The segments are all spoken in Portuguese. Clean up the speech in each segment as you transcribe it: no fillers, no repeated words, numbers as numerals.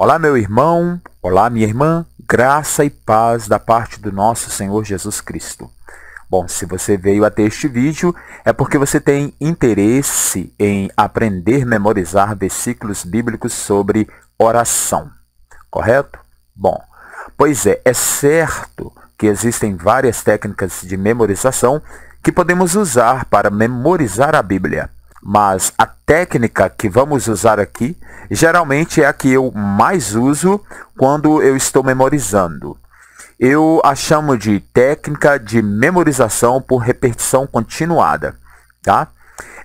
Olá, meu irmão, olá, minha irmã, graça e paz da parte do nosso Senhor Jesus Cristo. Bom, se você veio até este vídeo, é porque você tem interesse em aprender a memorizar versículos bíblicos sobre oração, correto? Bom, pois é certo que existem várias técnicas de memorização que podemos usar para memorizar a Bíblia. Mas a técnica que vamos usar aqui, geralmente é a que eu mais uso quando eu estou memorizando. Eu a chamo de técnica de memorização por repetição continuada, tá?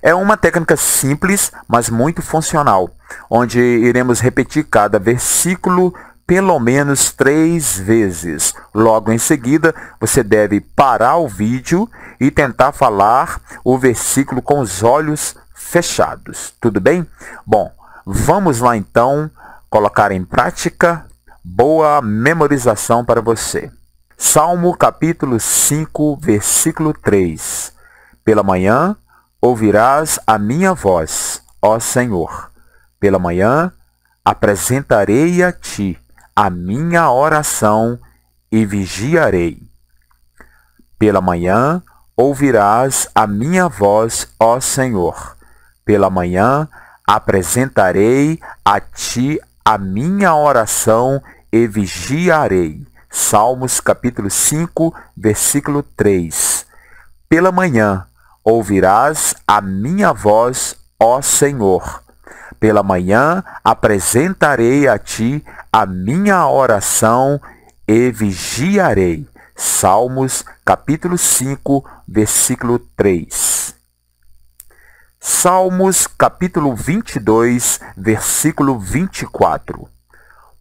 É uma técnica simples, mas muito funcional, onde iremos repetir cada versículo pelo menos 3 vezes. Logo em seguida, você deve parar o vídeo e tentar falar o versículo com os olhos fechados. Tudo bem? Bom, vamos lá então colocar em prática. Boa memorização para você. Salmo capítulo 5, versículo 3. Pela manhã ouvirás a minha voz, ó Senhor. Pela manhã apresentarei a ti a minha oração e vigiarei. Pela manhã ouvirás a minha voz, ó Senhor. Pela manhã apresentarei a ti a minha oração e vigiarei. Salmos capítulo 5, versículo 3. Pela manhã ouvirás a minha voz, ó Senhor. Pela manhã apresentarei a ti a minha oração e vigiarei. Salmos capítulo 5, versículo 3. Salmos capítulo 22, versículo 24.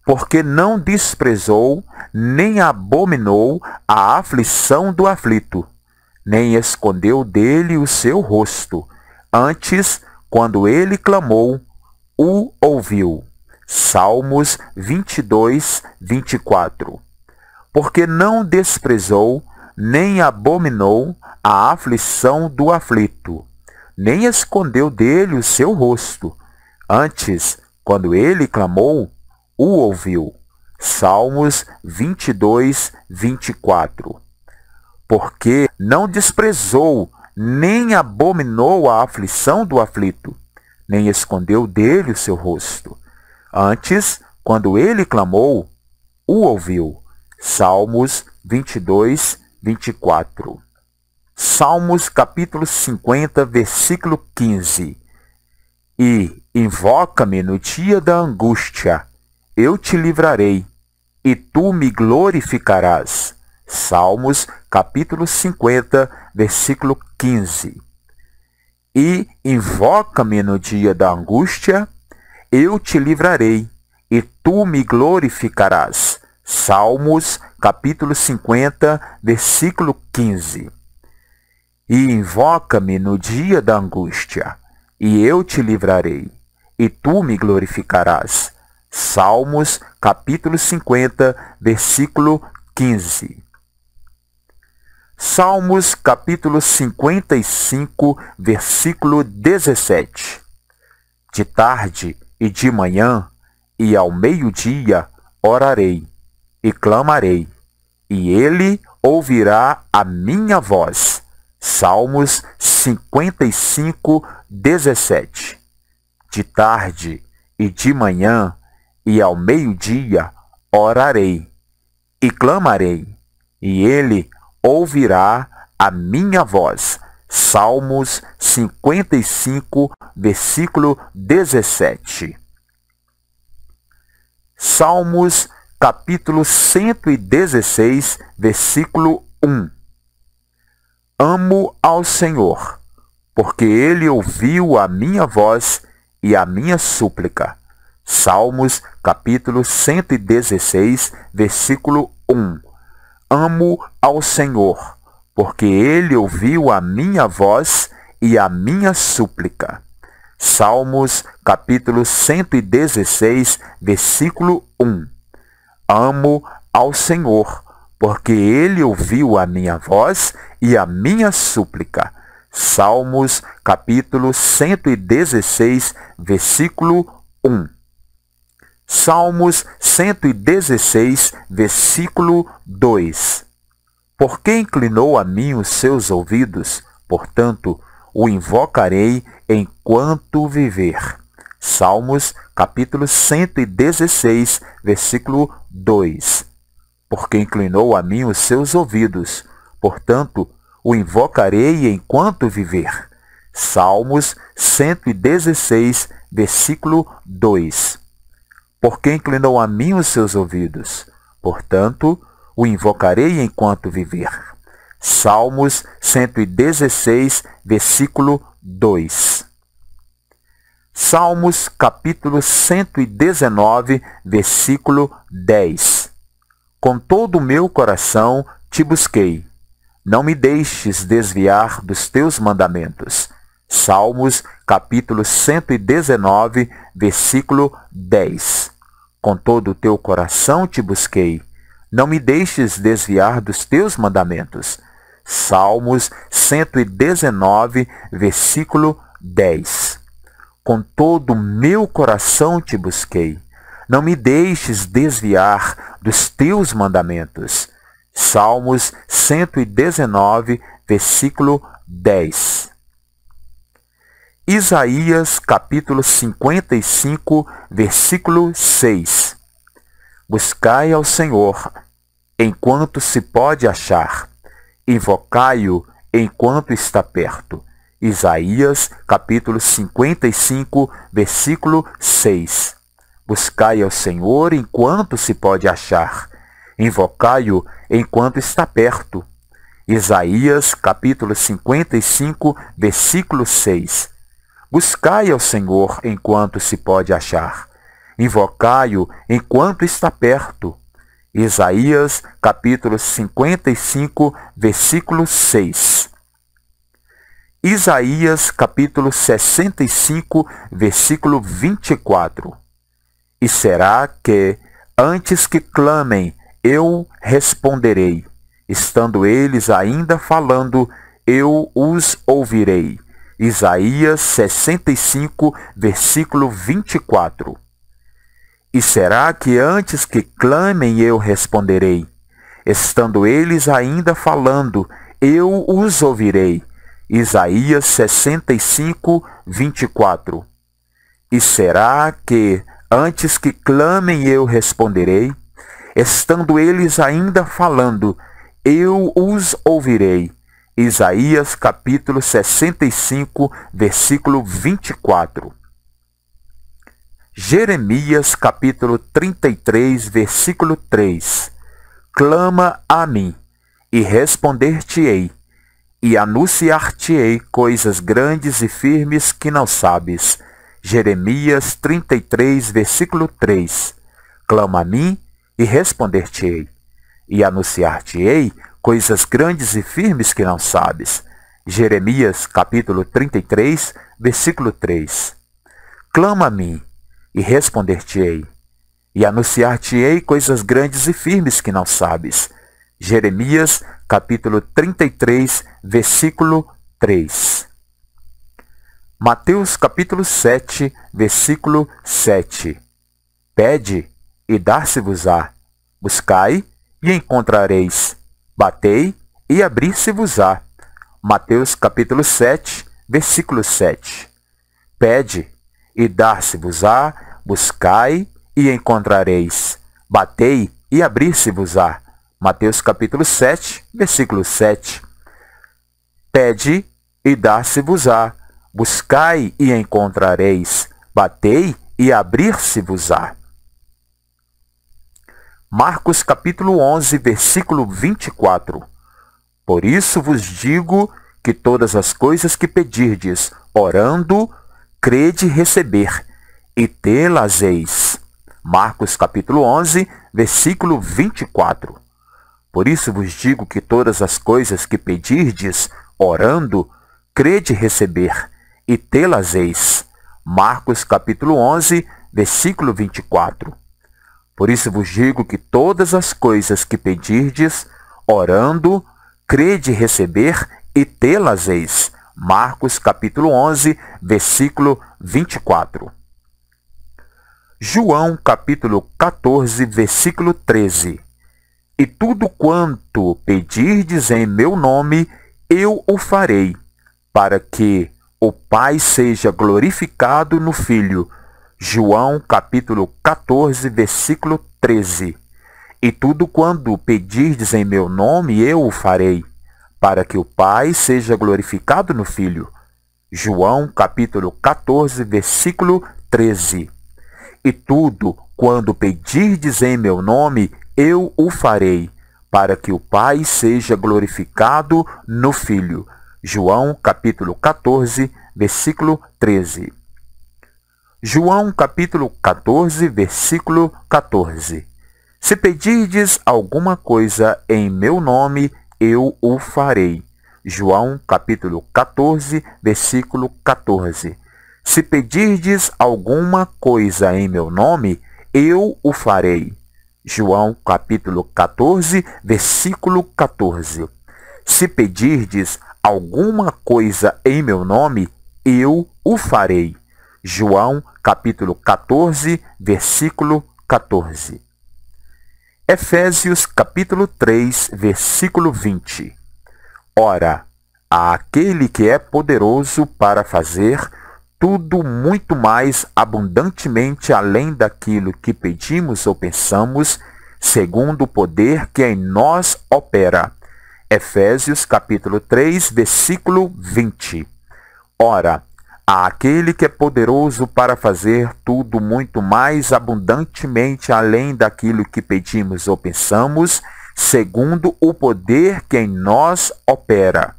Porque não desprezou, nem abominou a aflição do aflito, nem escondeu dele o seu rosto. Antes, quando ele clamou, o ouviu. Salmos 22, 24. Porque não desprezou, nem abominou a aflição do aflito, nem escondeu dele o seu rosto. Antes, quando ele clamou, o ouviu. Salmos 22, 24. Porque não desprezou, nem abominou a aflição do aflito, nem escondeu dele o seu rosto. Antes, quando ele clamou, o ouviu. Salmos 22, 24. Salmos capítulo 50, versículo 15. E invoca-me no dia da angústia, eu te livrarei, e tu me glorificarás. Salmos capítulo 50, versículo 15. E invoca-me no dia da angústia, eu te livrarei, e tu me glorificarás. Salmos capítulo 50, versículo 15. E invoca-me no dia da angústia, e eu te livrarei, e tu me glorificarás. Salmos capítulo 50, versículo 15. Salmos capítulo 55, versículo 17. De tarde e de manhã e ao meio-dia orarei e clamarei, e ele ouvirá a minha voz. Salmos 55, 17. De tarde e de manhã e ao meio-dia orarei e clamarei, e ele ouvirá a minha voz. Salmos 55, versículo 17. Salmos capítulo 116, versículo 1. Amo ao Senhor, porque ele ouviu a minha voz e a minha súplica. Salmos capítulo 116, versículo 1. Amo ao Senhor, porque ele ouviu a minha voz e a minha súplica. Salmos capítulo 116, versículo 1. Amo ao Senhor, porque ele ouviu a minha voz e a minha súplica. Salmos capítulo 116, versículo 1. Salmos 116, versículo 2. Porque inclinou a mim os seus ouvidos, portanto, o invocarei enquanto viver. Salmos, capítulo 116, versículo 2. Porque inclinou a mim os seus ouvidos, portanto, o invocarei enquanto viver. Salmos 116, versículo 2. Porque inclinou a mim os seus ouvidos, portanto, o invocarei enquanto viver. Salmos 116, versículo 2. Salmos, capítulo 119, versículo 10. Com todo o meu coração te busquei. Não me deixes desviar dos teus mandamentos. Salmos, capítulo 119, versículo 10. Com todo o teu coração te busquei. Não me deixes desviar dos teus mandamentos. Salmos 119, versículo 10. Com todo o meu coração te busquei. Não me deixes desviar dos teus mandamentos. Salmos 119, versículo 10. Isaías, capítulo 55, versículo 6. Buscai ao Senhor, enquanto se pode achar. Invocai-o, enquanto está perto. Isaías, capítulo 55, versículo 6. Buscai ao Senhor, enquanto se pode achar. Invocai-o, enquanto está perto. Isaías, capítulo 55, versículo 6. Buscai ao Senhor, enquanto se pode achar. Invocai-o enquanto está perto. Isaías, capítulo 55, versículo 6. Isaías, capítulo 65, versículo 24. E será que, antes que clamem, eu responderei. Estando eles ainda falando, eu os ouvirei. Isaías 65, versículo 24. E será que antes que clamem eu responderei? Estando eles ainda falando, eu os ouvirei. Isaías 65, 24. E será que antes que clamem eu responderei? Estando eles ainda falando, eu os ouvirei. Isaías capítulo 65, versículo 24. Jeremias capítulo 33, versículo 3. Clama a mim, e responder-te-ei, e anunciar-te-ei coisas grandes e firmes que não sabes. Jeremias 33, versículo 3. Clama a mim, e responder-te-ei, e anunciar-te-ei coisas grandes e firmes que não sabes. Jeremias, capítulo 33, versículo 3. Clama a mim, e responder-te-ei, e anunciar-te-ei coisas grandes e firmes que não sabes. Jeremias, capítulo 33, versículo 3. Mateus, capítulo 7, versículo 7. Pede, e dar-se-vos-á. Buscai, e encontrareis. Batei, e abrir-se-vos-á. Mateus capítulo 7, versículo 7. Pede, e dar-se-vos-á. Buscai, e encontrareis. Batei, e abrir-se-vos-á. Mateus capítulo 7, versículo 7. Pede, e dar-se-vos-á. Buscai, e encontrareis. Batei, e abrir-se-vos-á. Marcos capítulo 11, versículo 24. Por isso vos digo que todas as coisas que pedirdes, orando, crede receber, e tê-las-eis. Marcos capítulo 11, versículo 24. Por isso vos digo que todas as coisas que pedirdes, orando, crede receber, e tê-las-eis. Marcos capítulo 11, versículo 24. Por isso vos digo que todas as coisas que pedirdes, orando, crede receber e tê-las-eis. Marcos capítulo 11, versículo 24. João capítulo 14, versículo 13. E tudo quanto pedirdes em meu nome, eu o farei, para que o Pai seja glorificado no Filho. João capítulo 14, versículo 13. E tudo quanto pedirdes em meu nome, eu o farei, para que o Pai seja glorificado no Filho. João capítulo 14, versículo 13. E tudo quando pedirdes em meu nome, eu o farei, para que o Pai seja glorificado no Filho. João capítulo 14, versículo 13. João capítulo 14, versículo 14. Se pedirdes alguma coisa em meu nome, eu o farei. João capítulo 14, versículo 14. Se pedirdes alguma coisa em meu nome, eu o farei. João capítulo 14, versículo 14. Se pedirdes alguma coisa em meu nome, eu o farei. João capítulo 14, versículo 14. Efésios capítulo 3, versículo 20. Ora, àquele que é poderoso para fazer tudo muito mais abundantemente além daquilo que pedimos ou pensamos, segundo o poder que em nós opera. Efésios capítulo 3, versículo 20. Ora, àquele que é poderoso para fazer tudo muito mais abundantemente além daquilo que pedimos ou pensamos, segundo o poder que em nós opera.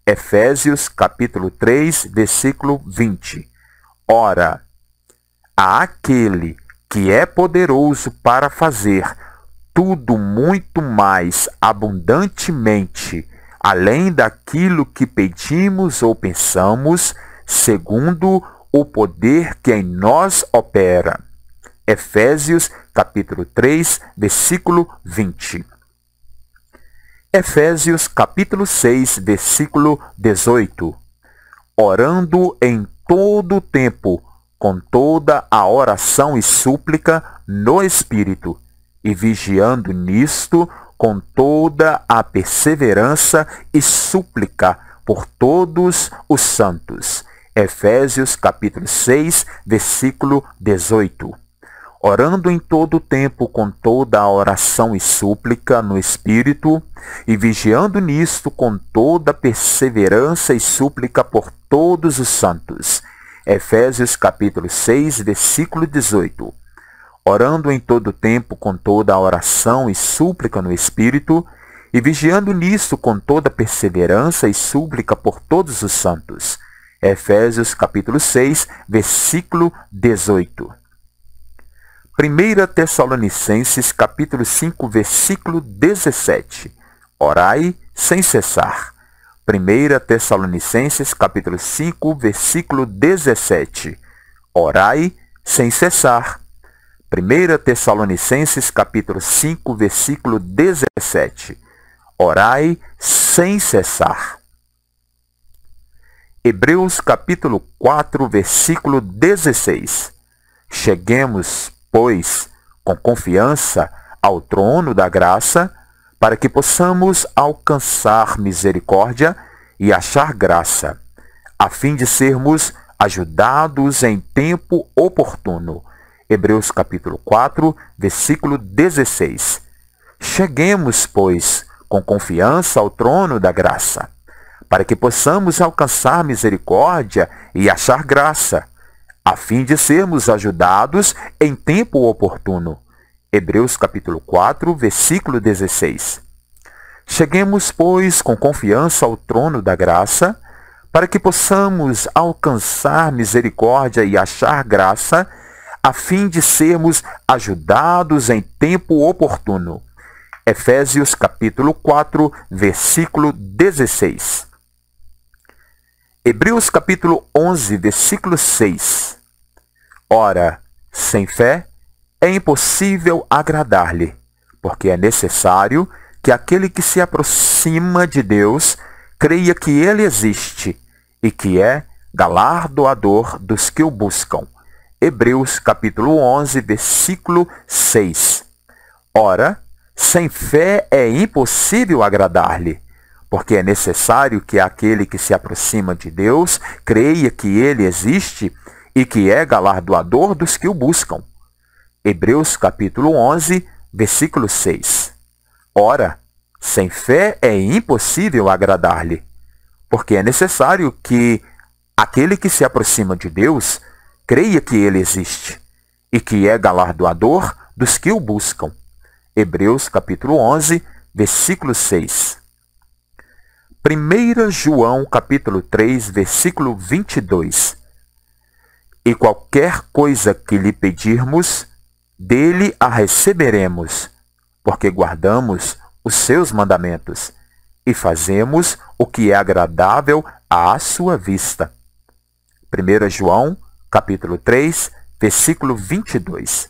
Efésios capítulo 3, versículo 20. Ora, àquele que é poderoso para fazer tudo muito mais abundantemente além daquilo que pedimos ou pensamos, segundo o poder que em nós opera. Efésios capítulo 3, versículo 20. Efésios capítulo 6, versículo 18. Orando em todo o tempo, com toda a oração e súplica no Espírito, e vigiando nisto com toda a perseverança e súplica por todos os santos. Efésios capítulo 6, versículo 18. Orando em todo o tempo com toda a oração e súplica no Espírito, e vigiando nisto com toda a perseverança e súplica por todos os santos. Efésios capítulo 6, versículo 18. Orando em todo o tempo com toda a oração e súplica no Espírito, e vigiando nisto com toda a perseverança e súplica por todos os santos. Efésios capítulo 6, versículo 18. 1 Tessalonicenses capítulo 5, versículo 17. Orai sem cessar. 1 Tessalonicenses capítulo 5, versículo 17. Orai sem cessar. 1 Tessalonicenses capítulo 5, versículo 17. Orai sem cessar. Hebreus capítulo 4, versículo 16. Cheguemos, pois, com confiança ao trono da graça, para que possamos alcançar misericórdia e achar graça, a fim de sermos ajudados em tempo oportuno. Hebreus capítulo 4, versículo 16. Cheguemos, pois, com confiança ao trono da graça, para que possamos alcançar misericórdia e achar graça, a fim de sermos ajudados em tempo oportuno. Hebreus capítulo 4, versículo 16. Cheguemos, pois, com confiança ao trono da graça, para que possamos alcançar misericórdia e achar graça, a fim de sermos ajudados em tempo oportuno. Efésios capítulo 4, versículo 16. Hebreus capítulo 11, versículo 6. Ora, sem fé é impossível agradar-lhe, porque é necessário que aquele que se aproxima de Deus creia que ele existe e que é galardoador dos que o buscam. Hebreus capítulo 11, versículo 6. Ora, sem fé é impossível agradar-lhe, porque é necessário que aquele que se aproxima de Deus creia que ele existe e que é galardoador dos que o buscam. Hebreus capítulo 11, versículo 6. Ora, sem fé é impossível agradar-lhe, porque é necessário que aquele que se aproxima de Deus creia que ele existe e que é galardoador dos que o buscam. Hebreus capítulo 11, versículo 6. 1 João capítulo 3, versículo 22. E qualquer coisa que lhe pedirmos, dele a receberemos, porque guardamos os seus mandamentos e fazemos o que é agradável à sua vista. 1 João capítulo 3, versículo 22.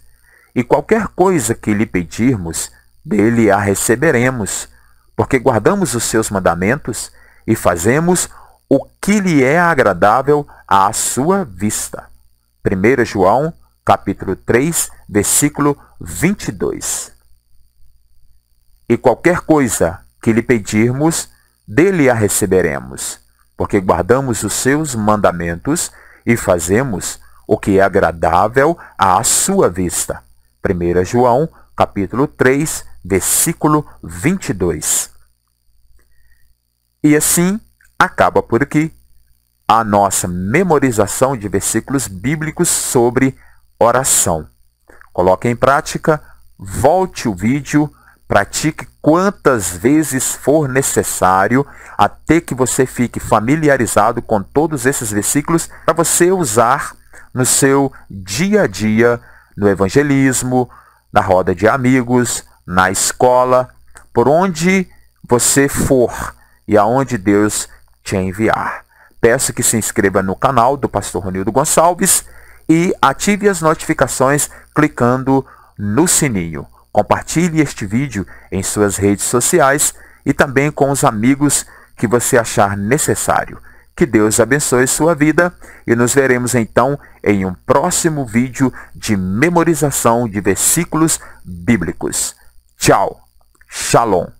E qualquer coisa que lhe pedirmos, dele a receberemos, porque guardamos os seus mandamentos e fazemos o que lhe é agradável à sua vista. 1 João capítulo 3, versículo 22. E qualquer coisa que lhe pedirmos, dele a receberemos, porque guardamos os seus mandamentos e fazemos o que é agradável à sua vista. 1 João, capítulo 3, versículo 22. E assim acaba por aqui a nossa memorização de versículos bíblicos sobre oração. Coloque em prática, volte o vídeo, pratique quantas vezes for necessário até que você fique familiarizado com todos esses versículos para você usar no seu dia a dia, no evangelismo, na roda de amigos, na escola, por onde você for e aonde Deus te enviar. Peço que se inscreva no canal do Pastor Ronildo Gonçalves e ative as notificações clicando no sininho. Compartilhe este vídeo em suas redes sociais e também com os amigos que você achar necessário. Que Deus abençoe sua vida e nos veremos então em um próximo vídeo de memorização de versículos bíblicos. Tchau. Shalom.